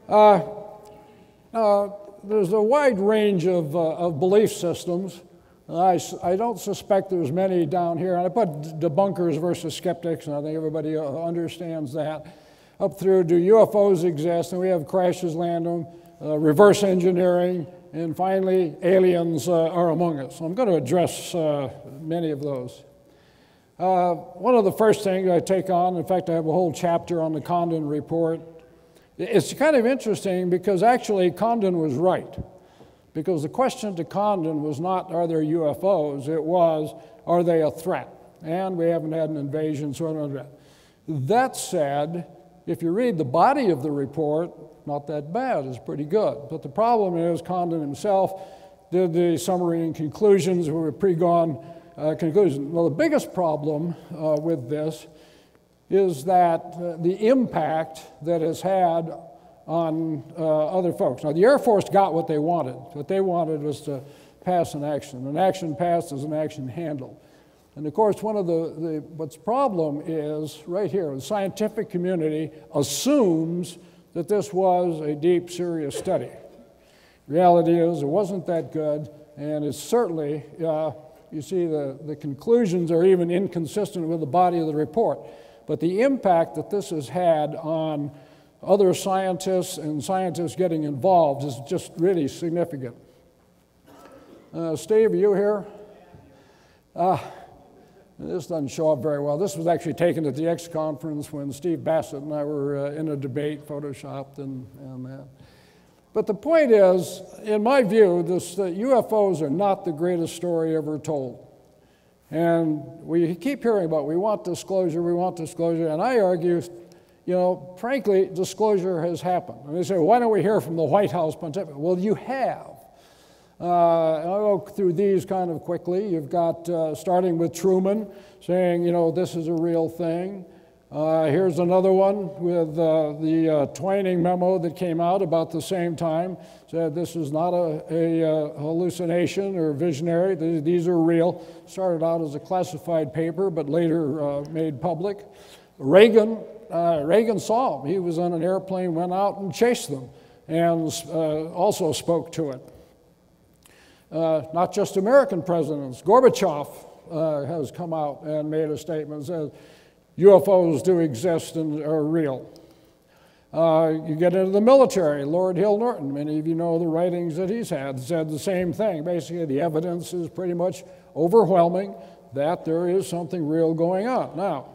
There's a wide range of belief systems. I don't suspect there's many down here. And I put debunkers versus skeptics, and I think everybody understands that. Up through, do UFOs exist? And we have crashes, land them, reverse engineering, and finally, aliens are among us. So I'm going to address many of those. One of the first things I take on, in fact, I have a whole chapter on the Condon report. It's kind of interesting because actually Condon was right. Because the question to Condon was not, are there UFOs? It was, are they a threat? And we haven't had an invasion, sort of that. That said, if you read the body of the report, not that bad, it's pretty good. But the problem is Condon himself did the summary and conclusions, were pre-gone conclusions. Well, the biggest problem with this is that the impact that it's had on other folks. Now, the Air Force got what they wanted. What they wanted was to pass an action. An action passed is an action handled. And of course, one of what's problem is right here, the scientific community assumes that this was a deep, serious study. Reality is it wasn't that good, and it's certainly, you see the conclusions are even inconsistent with the body of the report. But the impact that this has had on other scientists and scientists getting involved is just really significant. Steve, are you here? This doesn't show up very well. This was actually taken at the X conference when Steve Bassett and I were in a debate, photoshopped and that. But the point is, in my view, UFOs are not the greatest story ever told. And we keep hearing about, we want disclosure, and I argue, frankly, disclosure has happened. And they say, why don't we hear from the White House pontificate? Well, you have. I'll go through these kind of quickly. You've got, starting with Truman, saying, this is a real thing. Here's another one with the Twining memo that came out about the same time, said this is not a hallucination or visionary, these are real. Started out as a classified paper, but later made public. Reagan saw them. He was on an airplane, went out and chased them, and also spoke to it. Not just American presidents. Gorbachev has come out and made a statement that says, UFOs do exist and are real. You get into the military. Lord Hill Norton, many of you know the writings that he's had, said the same thing. Basically, the evidence is pretty much overwhelming that there is something real going on. Now,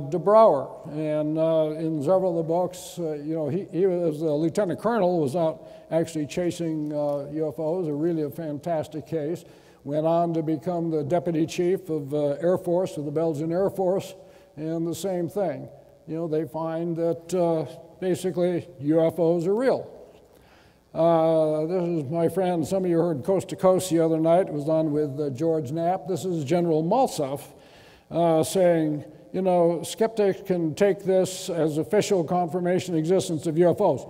De Brouwer, and in several of the books, he was a lieutenant colonel, was out actually chasing UFOs, really a fantastic case. Went on to become the deputy chief of Air Force, of the Belgian Air Force, and the same thing. They find that basically UFOs are real. This is my friend, some of you heard Coast to Coast the other night. It was on with George Knapp. This is General Maltsev saying, skeptics can take this as official confirmation of existence of UFOs.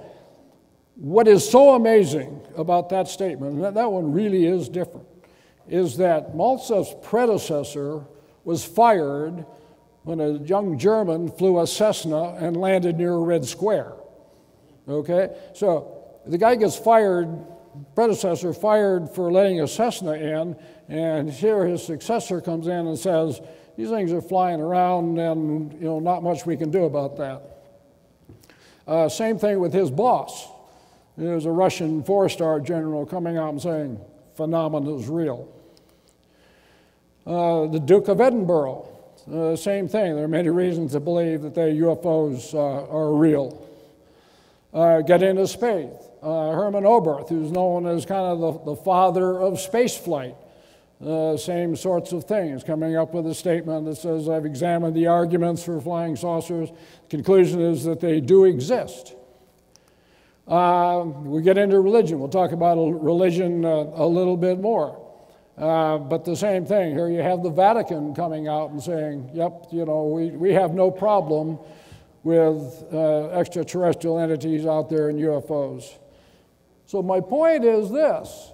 What is so amazing about that statement, and that one really is different, is that Maltsev's predecessor was fired when a young German flew a Cessna and landed near Red Square. Okay? So the guy gets fired, predecessor fired for letting a Cessna in, and here his successor comes in and says, these things are flying around and not much we can do about that. Same thing with his boss. There's a Russian four-star general coming out and saying, phenomena is real. The Duke of Edinburgh, same thing. There are many reasons to believe that the UFOs are real. Get into space. Herman Oberth, who's known as kind of the father of space flight. Same sorts of things, coming up with a statement that says, I've examined the arguments for flying saucers. The conclusion is that they do exist. We get into religion. We'll talk about religion a little bit more. But the same thing, here you have the Vatican coming out and saying, yep, we have no problem with extraterrestrial entities out there in UFOs. So my point is this,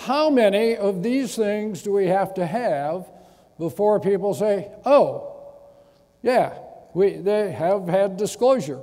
how many of these things do we have to have before people say, oh, yeah, they have had disclosure?